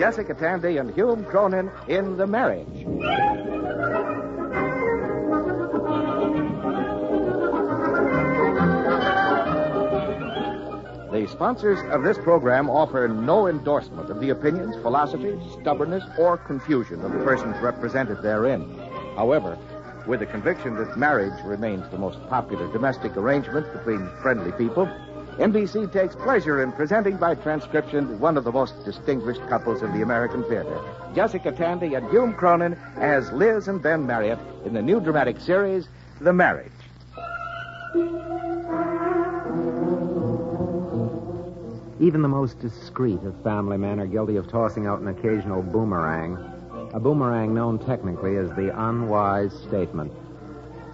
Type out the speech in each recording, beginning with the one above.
Jessica Tandy and Hume Cronin in The Marriage. The sponsors of this program offer no endorsement of the opinions, philosophies, stubbornness, or confusion of the persons represented therein. However, with the conviction that marriage remains the most popular domestic arrangement between friendly people, NBC takes pleasure in presenting by transcription one of the most distinguished couples of the American theater, Jessica Tandy and Hume Cronin as Liz and Ben Marriott in the new dramatic series, The Marriage. Even the most discreet of family men are guilty of tossing out an occasional boomerang, a boomerang known technically as the unwise statement.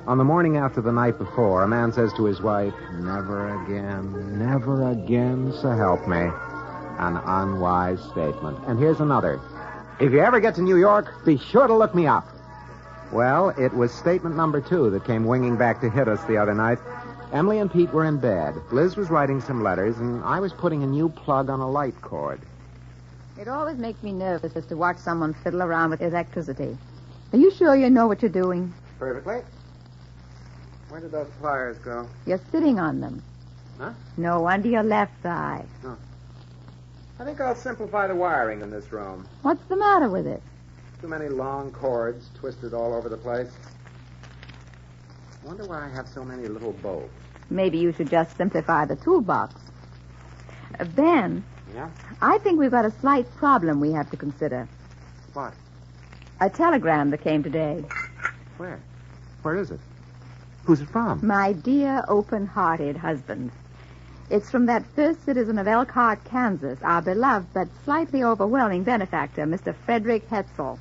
On the morning after the night before, a man says to his wife, never again, so help me. An unwise statement. And here's another. If you ever get to New York, be sure to look me up. Well, it was statement number 2 that came winging back to hit us the other night. Emily and Pete were in bed. Liz was writing some letters, and I was putting a new plug on a light cord. It always makes me nervous to watch someone fiddle around with electricity. Are you sure you know what you're doing? Perfectly. Where did those pliers go? You're sitting on them. Huh? No, under your left thigh. Oh. I think I'll simplify the wiring in this room. What's the matter with it? Too many long cords twisted all over the place. I wonder why I have so many little bolts. Maybe you should just simplify the toolbox. Ben. Yeah? I think we've got a slight problem we have to consider. What? A telegram that came today. Where? Where is it? Who's it from? My dear, open-hearted husband. It's from that first citizen of Elkhart, Kansas, our beloved but slightly overwhelming benefactor, Mr. Frederick Hetzell.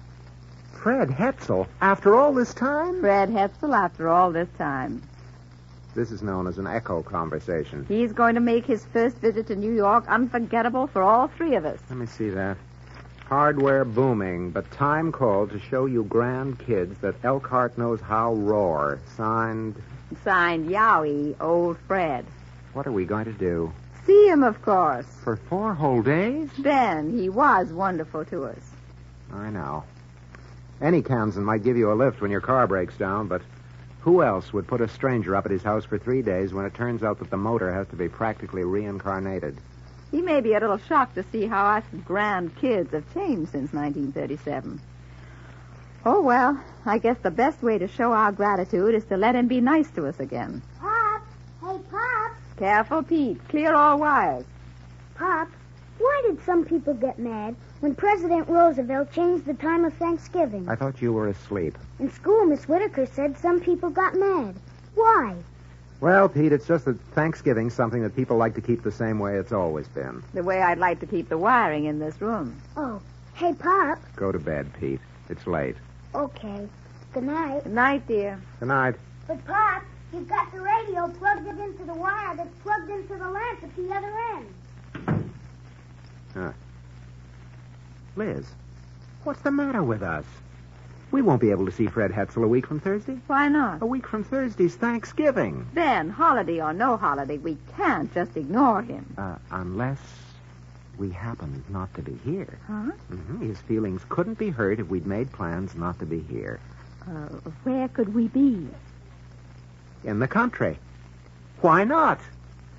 Fred Hetzell? After all this time? Fred Hetzell, after all this time. This is known as an echo conversation. He's going to make his first visit to New York unforgettable for all three of us. Let me see that. Hardware booming, but time called to show you grand kids that Elkhart knows how roar. Signed, Yowie, old Fred. What are we going to do? See him, of course. For 4 whole days? Ben, he was wonderful to us. I know. Any Kansan might give you a lift when your car breaks down, but who else would put a stranger up at his house for 3 days when it turns out that the motor has to be practically reincarnated? He may be a little shocked to see how us grand kids have changed since 1937. Oh, well, I guess the best way to show our gratitude is to let him be nice to us again. Pop! Hey, Pop! Careful, Pete. Clear all wires. Pop, why did some people get mad when President Roosevelt changed the time of Thanksgiving? I thought you were asleep. In school, Miss Whitaker said some people got mad. Why? Well, Pete, it's just that Thanksgiving's something that people like to keep the same way it's always been. The way I'd like to keep the wiring in this room. Oh, hey, Pop. Go to bed, Pete. It's late. Okay. Good night. Good night, dear. Good night. But, Pop, you've got the radio plugged it into the wire that's plugged into the lamp at the other end. Huh. Liz, what's the matter with us? We won't be able to see Fred Hetzell a week from Thursday. Why not? A week from Thursday's Thanksgiving. Ben, holiday or no holiday, we can't just ignore him. Unless we happen not to be here. Huh? Mm-hmm. His feelings couldn't be hurt if we'd made plans not to be here. Where could we be? In the country. Why not?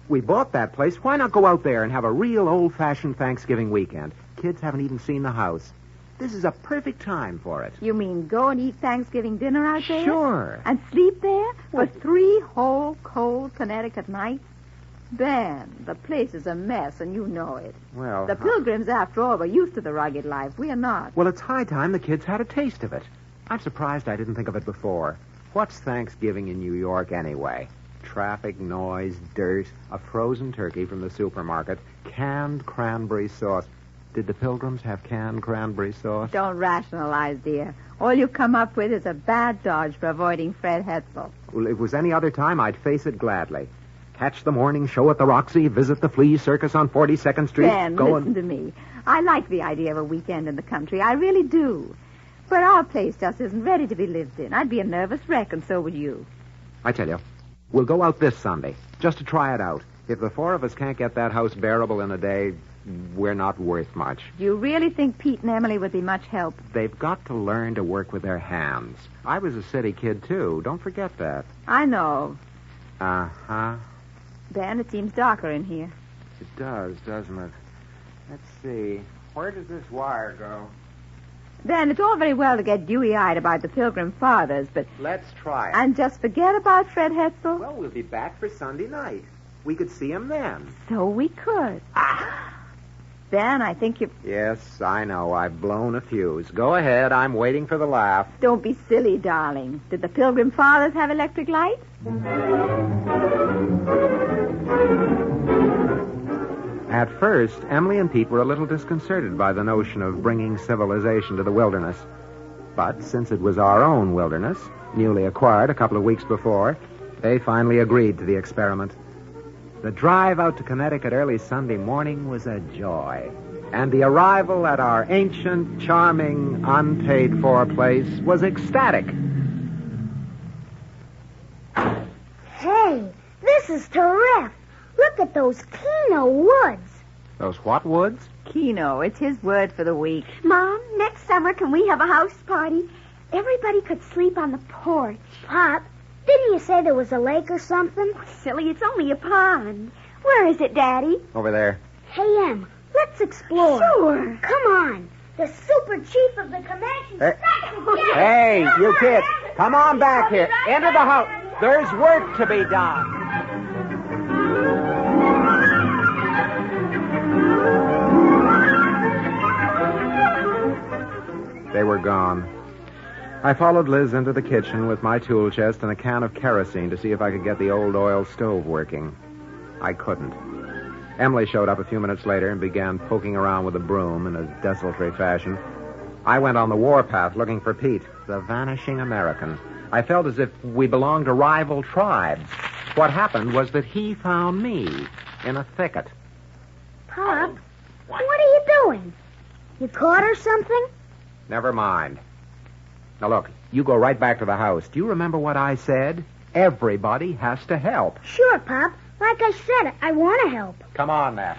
We bought that place. Why not go out there and have a real old-fashioned Thanksgiving weekend? Kids haven't even seen the house. This is a perfect time for it. You mean go and eat Thanksgiving dinner out there? Sure. And sleep there for 3 whole cold Connecticut nights? Ben, the place is a mess, and you know it. Well, the Pilgrims, after all, were used to the rugged life. We are not. Well, it's high time the kids had a taste of it. I'm surprised I didn't think of it before. What's Thanksgiving in New York anyway? Traffic, noise, dirt, a frozen turkey from the supermarket, canned cranberry sauce. Did the Pilgrims have canned cranberry sauce? Don't rationalize, dear. All you come up with is a bad dodge for avoiding Fred Hetzell. Well, if it was any other time, I'd face it gladly. Catch the morning show at the Roxy, visit the Flea Circus on 42nd Street. Ben, listen to me. I like the idea of a weekend in the country. I really do. But our place just isn't ready to be lived in. I'd be a nervous wreck, and so would you. I tell you, we'll go out this Sunday, just to try it out. If the 4 of us can't get that house bearable in a day, we're not worth much. Do you really think Pete and Emily would be much help? They've got to learn to work with their hands. I was a city kid, too. Don't forget that. I know. Uh-huh. Ben, it seems darker in here. It does, doesn't it? Let's see. Where does this wire go? Ben, it's all very well to get dewy-eyed about the Pilgrim Fathers, but... Let's try it. And just forget about Fred Hetzell? Well, we'll be back for Sunday night. We could see him then. So we could. Ben, I think you... Yes, I know. I've blown a fuse. Go ahead. I'm waiting for the laugh. Don't be silly, darling. Did the Pilgrim Fathers have electric lights? At first, Emily and Pete were a little disconcerted by the notion of bringing civilization to the wilderness. But since it was our own wilderness, newly acquired a couple of weeks before, they finally agreed to the experiment. The drive out to Connecticut early Sunday morning was a joy. And the arrival at our ancient, charming, unpaid-for place was ecstatic. Hey, this is terrific. Look at those Keno woods. Those what woods? Keno. It's his word for the week. Mom, next summer can we have a house party? Everybody could sleep on the porch. Pop, didn't you say there was a lake or something? Silly, it's only a pond. Where is it, Daddy? Over there. Hey, Em, let's explore. Sure. Come on. The super chief of the Comanche Hey, you kids, come on back here. Into the house. There's work to be done. They were gone. I followed Liz into the kitchen with my tool chest and a can of kerosene to see if I could get the old oil stove working. I couldn't. Emily showed up a few minutes later and began poking around with a broom in a desultory fashion. I went on the warpath looking for Pete, the vanishing American. I felt as if we belonged to rival tribes. What happened was that he found me in a thicket. Pop, what are you doing? You caught or something? Never mind. Now, look, you go right back to the house. Do you remember what I said? Everybody has to help. Sure, Pop. Like I said, I want to help. Come on, now.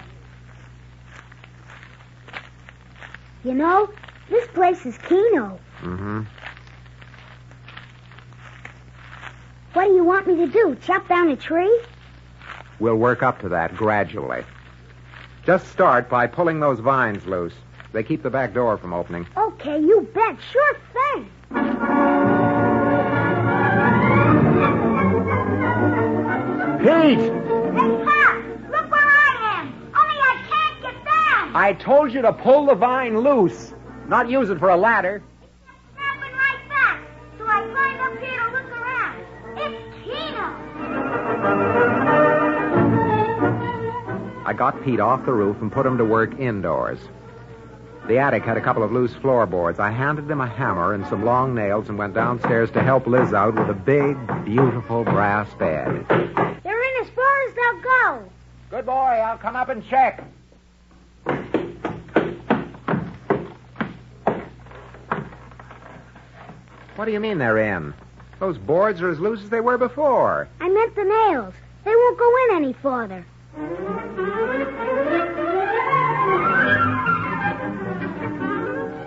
You know, this place is Keno. Mm-hmm. What do you want me to do, chop down a tree? We'll work up to that gradually. Just start by pulling those vines loose. They keep the back door from opening. Okay, you bet. Sure thing. Pete! Hey, Pop, look where I am. Only I can't get down. I told you to pull the vine loose, not use it for a ladder. It's snapping right back. So I climbed up here to look around. It's Keno. I got Pete off the roof and put him to work indoors. The attic had a couple of loose floorboards. I handed him a hammer and some long nails and went downstairs to help Liz out with a big, beautiful brass bed. They're in as far as they'll go. Good boy. I'll come up and check. What do you mean they're in? Those boards are as loose as they were before. I meant the nails. They won't go in any farther.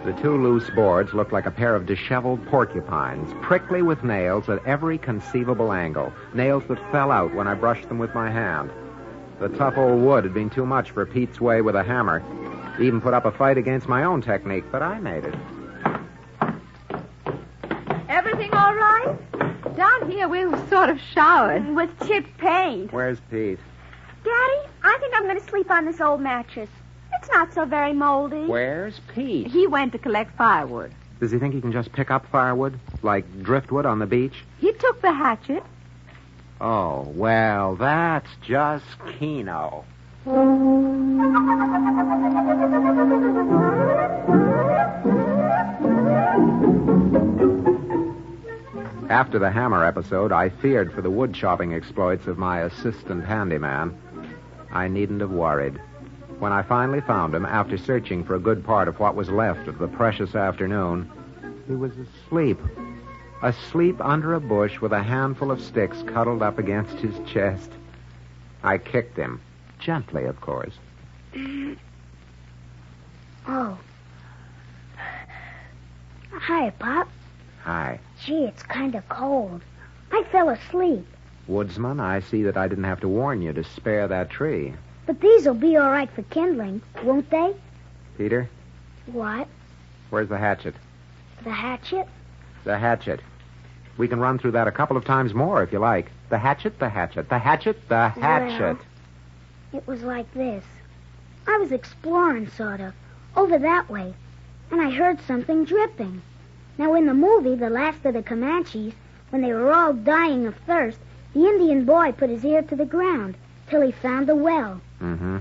The two loose boards looked like a pair of disheveled porcupines, prickly with nails at every conceivable angle, nails that fell out when I brushed them with my hand. The tough old wood had been too much for Pete's way with a hammer. He even put up a fight against my own technique, but I made it. Everything all right? Down here, we were sort of showered. With chipped paint. Where's Pete? Daddy, I think I'm going to sleep on this old mattress. It's not so very moldy. Where's Pete? He went to collect firewood. Does he think he can just pick up firewood, like driftwood on the beach? He took the hatchet. Oh, well, that's just Keno. After the hammer episode, I feared for the wood chopping exploits of my assistant handyman. I needn't have worried. When I finally found him, after searching for a good part of what was left of the precious afternoon, he was asleep. Asleep under a bush with a handful of sticks cuddled up against his chest. I kicked him. Gently, of course. Oh. Hi, Pop. Hi. Gee, it's kind of cold. I fell asleep. Woodsman, I see that I didn't have to warn you to spare that tree. But these'll be all right for kindling, won't they? Peter, What? where's the hatchet? The hatchet? The hatchet. We can run through that a couple of times more if you like. The hatchet, the hatchet, the hatchet, the hatchet. Well, it was like this. I was exploring, sort of, over that way, and I heard something dripping. Now, in the movie, The Last of the Comanches, when they were all dying of thirst, the Indian boy put his ear to the ground till he found the well. Mm-hmm.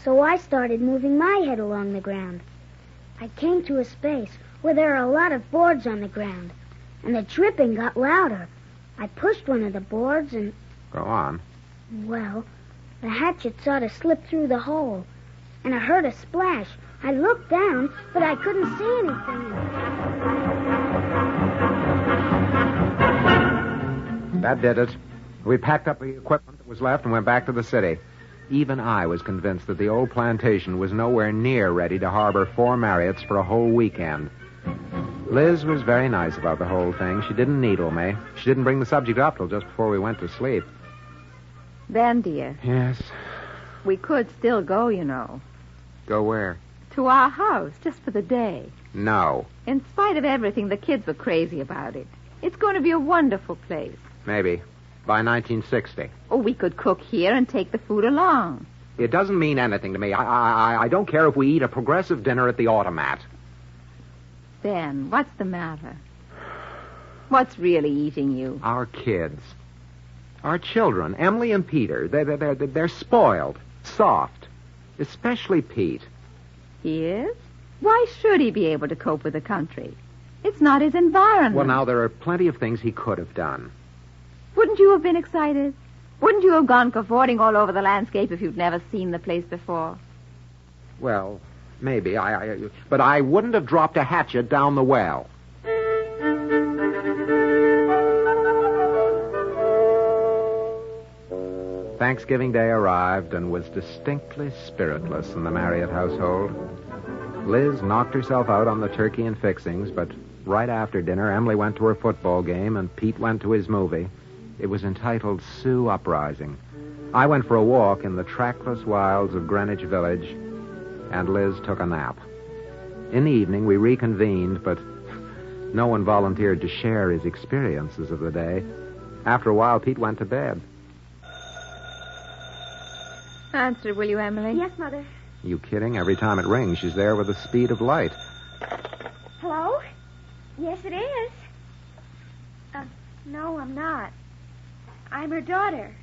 So I started moving my head along the ground. I came to a space where there are a lot of boards on the ground, and the dripping got louder. I pushed one of the boards and, Go on. well, the hatchet sort of slipped through the hole, and I heard a splash. I looked down, but I couldn't see anything. That did it. We packed up the equipment that was left and went back to the city. Even I was convinced that the old plantation was nowhere near ready to harbor 4 Marriotts for a whole weekend. Liz was very nice about the whole thing. She didn't needle me. She didn't bring the subject up till just before we went to sleep. Ben, dear, Yes? we could still go, you know. Go where? To our house, just for the day. No. In spite of everything, the kids were crazy about it. It's going to be a wonderful place. Maybe. By 1960. Oh, we could cook here and take the food along. It doesn't mean anything to me. I don't care if we eat a progressive dinner at the Automat. Ben, what's the matter? What's really eating you? Our kids. Our children, Emily and Peter, they're spoiled, soft. Especially Pete. He is? Why should he be able to cope with the country? It's not his environment. Well, now, there are plenty of things he could have done. Wouldn't you have been excited? Wouldn't you have gone cavorting all over the landscape if you'd never seen the place before? Well, maybe. But I wouldn't have dropped a hatchet down the well. Thanksgiving Day arrived and was distinctly spiritless in the Marriott household. Liz knocked herself out on the turkey and fixings, but right after dinner, Emily went to her football game and Pete went to his movie. It was entitled Sioux Uprising. I went for a walk in the trackless wilds of Greenwich Village, and Liz took a nap. In the evening, we reconvened, but no one volunteered to share his experiences of the day. After a while, Pete went to bed. Answer, will you, Emily? Yes, Mother. You kidding? Every time it rings, she's there with the speed of light. Hello? Yes, it is. No, I'm not. I'm her daughter.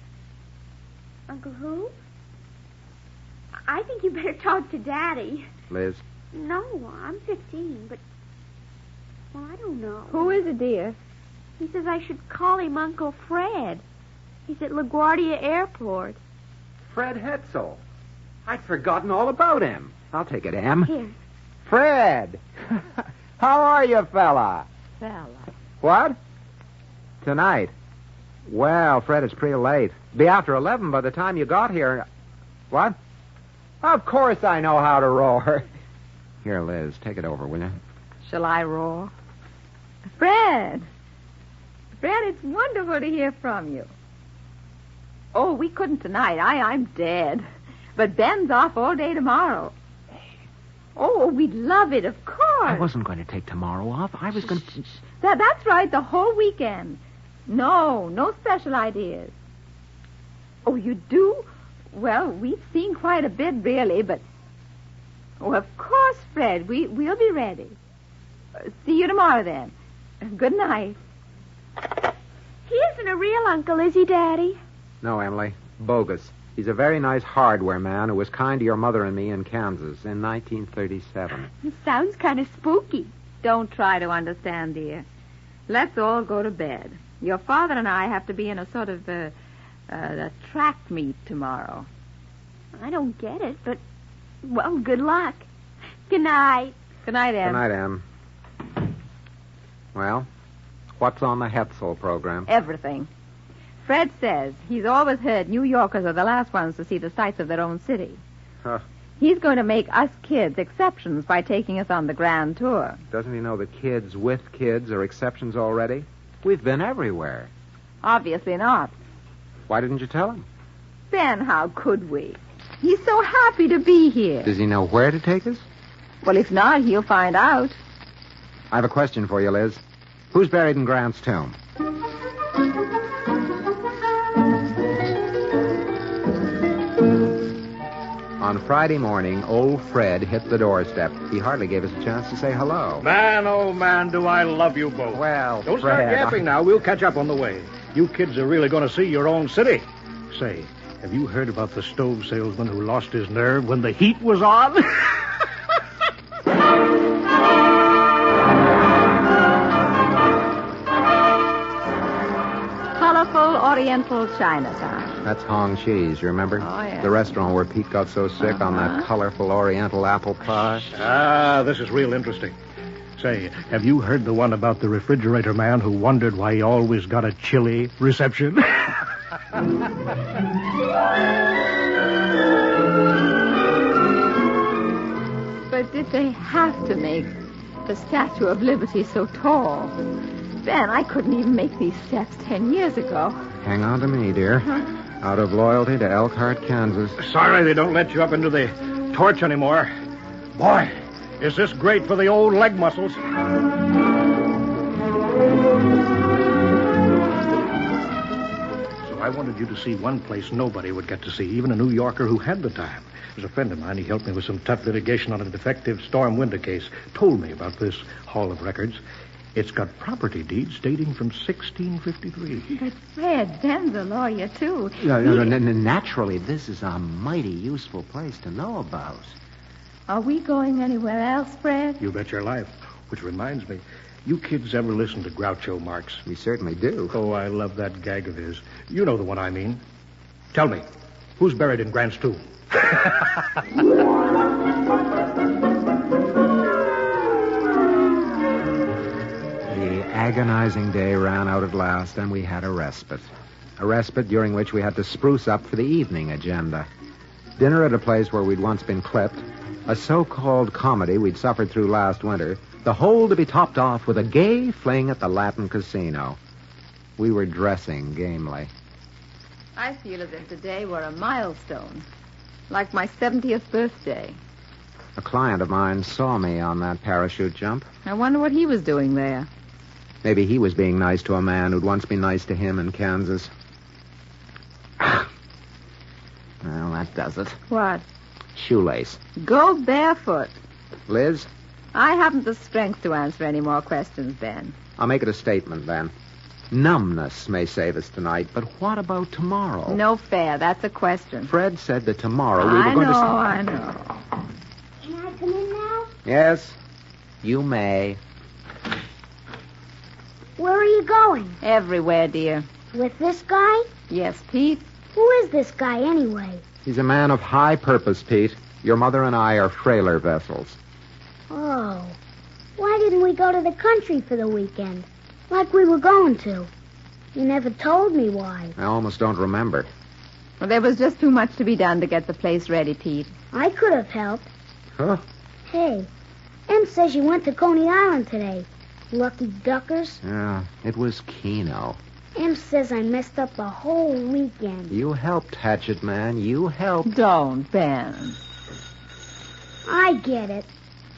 Uncle who? I think you better talk to Daddy. Liz? No, I'm 15, but... Well, I don't know. Who is it, dear? He says I should call him Uncle Fred. He's at LaGuardia Airport. Fred Hetzell. I'd forgotten all about him. I'll take it, Em. Here. Fred! How are you, fella? Fella. What? Tonight. Well, Fred, it's pretty late. Be after 11 by the time you got here. What? Of course I know how to roar. Here, Liz, take it over, will you? Shall I roar? Fred! Fred, it's wonderful to hear from you. Oh, we couldn't tonight. I'm dead. But Ben's off all day tomorrow. Oh, we'd love it, of course. I wasn't going to take tomorrow off. I was going to... That's right, the whole weekend. No special ideas. Oh, you do? Well, we've seen quite a bit, really, but... Oh, of course, Fred. We'll be ready. See you tomorrow, then. Good night. He isn't a real uncle, is he, Daddy? No, Emily. Bogus. He's a very nice hardware man who was kind to your mother and me in Kansas in 1937. Sounds kind of spooky. Don't try to understand, dear. Let's all go to bed. Your father and I have to be in a sort of a track meet tomorrow. I don't get it, but, well, good luck. Good night. Good night, Em. Good night, Em. Well, what's on the Hetzell program? Everything. Fred says he's always heard New Yorkers are the last ones to see the sights of their own city. Huh. He's going to make us kids exceptions by taking us on the grand tour. Doesn't he know the kids with kids are exceptions already? We've been everywhere. Obviously not. Why didn't you tell him? Ben, how could we? He's so happy to be here. Does he know where to take us? Well, if not, he'll find out. I have a question for you, Liz. Who's buried in Grant's tomb? On Friday morning, old Fred hit the doorstep. He hardly gave us a chance to say hello. Man, oh, man, do I love you both. Well, Don't Fred, start yapping now. We'll catch up on the way. You kids are really going to see your own city. Say, have you heard about the stove salesman who lost his nerve when the heat was on? Colorful Oriental Chinatown. That's Hong Chi's, you remember? Oh, yeah. The restaurant where Pete got so sick on that colorful Oriental apple pie. Ah, this is real interesting. Say, have you heard the one about the refrigerator man who wondered why he always got a chilly reception? But did they have to make the Statue of Liberty so tall? Ben, I couldn't even make these steps 10 years ago. Hang on to me, dear. Out of loyalty to Elkhart, Kansas. Sorry they don't let you up into the torch anymore. Boy, is this great for the old leg muscles. So I wanted you to see one place nobody would get to see, even a New Yorker who had the time. There's a friend of mine. He helped me with some tough litigation on a defective storm window case. Told me about this Hall of Records. It's got property deeds dating from 1653. But Fred, Ben's a lawyer, too. Naturally, this is a mighty useful place to know about. Are we going anywhere else, Fred? You bet your life. Which reminds me, you kids ever listen to Groucho Marx? We certainly do. Oh, I love that gag of his. You know the one I mean. Tell me, who's buried in Grant's tomb? The agonizing day ran out at last, and we had a respite. A respite during which we had to spruce up for the evening agenda. Dinner at a place where we'd once been clipped, a so-called comedy we'd suffered through last winter, the whole to be topped off with a gay fling at the Latin Casino. We were dressing gamely. I feel as if today were a milestone, like my 70th birthday. A client of mine saw me on that parachute jump. I wonder what he was doing there. Maybe he was being nice to a man who'd once been nice to him in Kansas. Well, that does it. What? Shoelace. Go barefoot. Liz, I haven't the strength to answer any more questions, Ben. I'll make it a statement then. Numbness may save us tonight, but what about tomorrow? No fair. That's a question. Fred said that tomorrow we were going to... I know. Can I come in now? Yes, you may. Where are you going? Everywhere, dear. With this guy? Yes, Pete? Who is this guy anyway? He's a man of high purpose, Pete. Your mother and I are frailer vessels. Oh. Why didn't we go to the country for the weekend? Like we were going to. You never told me why. I almost don't remember. Well, there was just too much to be done to get the place ready, Pete. I could have helped. Huh? Hey, Em says you went to Coney Island today. Lucky duckers. Yeah, it was Keno. Em says I messed up the whole weekend. You helped, Hatchet Man. You helped. Don't, Ben. I get it.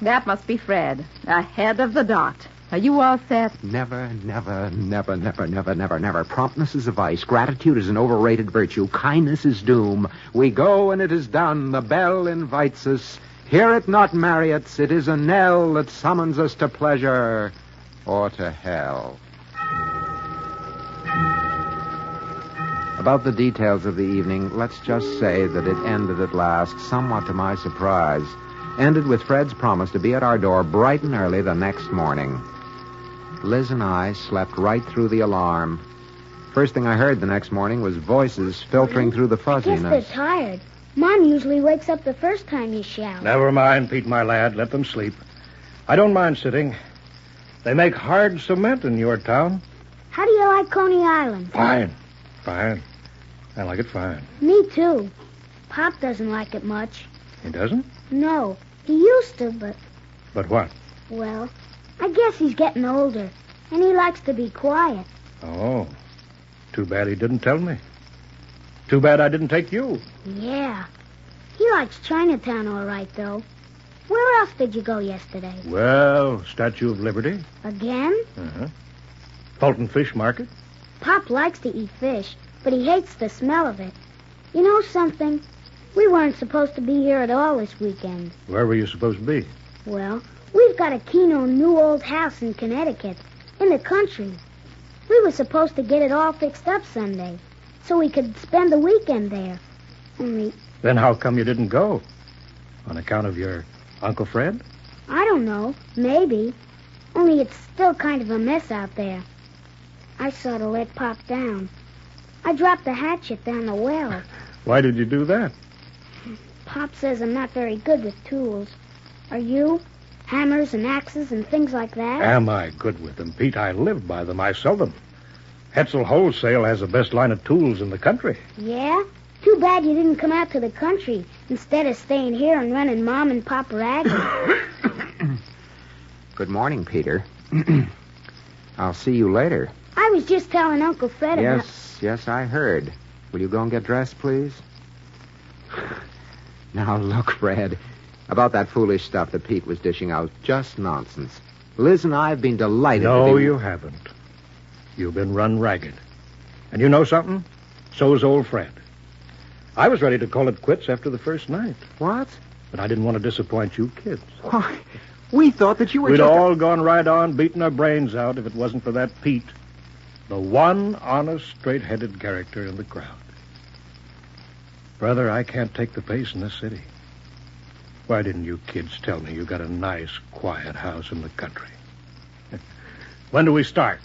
That must be Fred, ahead of the dot. Are you all set? Never, never, never, never, never, never, never. Promptness is a vice. Gratitude is an overrated virtue. Kindness is doom. We go and it is done. The bell invites us. Hear it not, Marriott's. It is a knell that summons us to pleasure or to hell. About the details of the evening, let's just say that it ended at last, somewhat to my surprise. Ended with Fred's promise to be at our door bright and early the next morning. Liz and I slept right through the alarm. First thing I heard the next morning was voices filtering through the I fuzziness. guess they're tired. Mom usually wakes up the first time you shout. Never mind, Pete, my lad. Let them sleep. I don't mind sitting. They make hard cement in your town. How do you like Coney Island? Fine. Fine. I like it fine. Me too. Pop doesn't like it much. He doesn't? No, he used to, but, But what? well, I guess he's getting older, and he likes to be quiet. Oh, too bad he didn't tell me. Too bad I didn't take you. Yeah. He likes Chinatown all right, though. Where else did you go yesterday? Well, Statue of Liberty. Again? Uh-huh. Fulton Fish Market. Pop likes to eat fish, but he hates the smell of it. You know something? We weren't supposed to be here at all this weekend. Where were you supposed to be? Well, we've got a Keno new old house in Connecticut, in the country. We were supposed to get it all fixed up Sunday, so we could spend the weekend there. Only, Then how come you didn't go? On account of your Uncle Fred? I don't know, maybe. Only it's still kind of a mess out there. I sort of let Pop down. I dropped the hatchet down the well. Why did you do that? Pop says I'm not very good with tools. Are you? Hammers and axes and things like that? Am I good with them, Pete? I live by them. I sell them. Hetzell Wholesale has the best line of tools in the country. Yeah? Too bad you didn't come out to the country instead of staying here and running Mom and Pop ragged. Good morning, Peter. I'll see you later. I was just telling Uncle Fred about... Yes, I heard. Will you go and get dressed, please? Now, look, Fred. About that foolish stuff that Pete was dishing out. Just nonsense. Liz and I have been delighted No, with you haven't. You've been run ragged. And you know something? So's old Fred. I was ready to call it quits after the first night. What? But I didn't want to disappoint you kids. Why, we thought that you were We'd just... all gone right on beating our brains out if it wasn't for that Pete. The one honest, straight-headed character in the crowd. Brother, I can't take the pace in this city. Why didn't you kids tell me you got a nice, quiet house in the country? When do we start?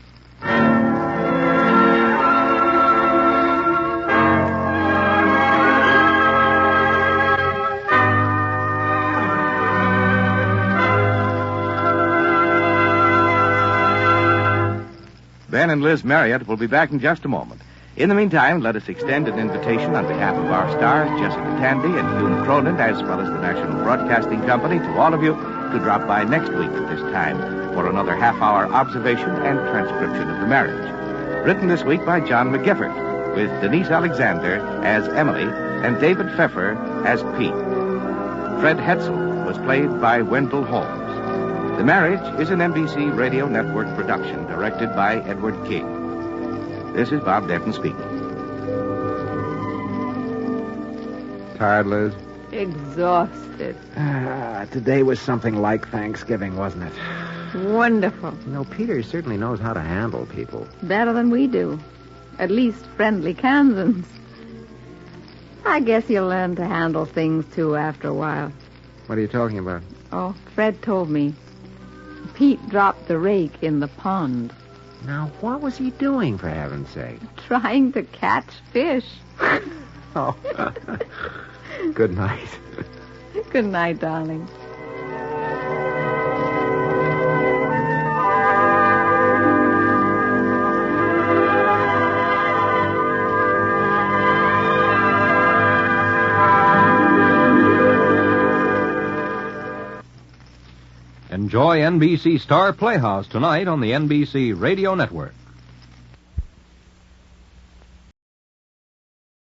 Ben and Liz Marriott will be back in just a moment. In the meantime, let us extend an invitation on behalf of our stars, Jessica Tandy and Hugh Cronin, as well as the National Broadcasting Company, to all of you to drop by next week at this time for another half-hour observation and transcription of the marriage. Written this week by John McGifford, with Denise Alexander as Emily and David Pfeffer as Pete. Fred Hetzell was played by Wendell Holmes. The Marriage is an NBC Radio Network production, directed by Edward King. This is Bob Denton speaking. Tired, Liz? Exhausted. Today was something like Thanksgiving, wasn't it? Wonderful. You know, Peter certainly knows how to handle people. Better than we do. At least friendly Kansans. I guess you'll learn to handle things, too, after a while. What are you talking about? Oh, Fred told me. Pete dropped the rake in the pond. Now, what was he doing, for heaven's sake? Trying to catch fish. Oh. Good night. Good night, darling. Enjoy NBC Star Playhouse tonight on the NBC Radio Network.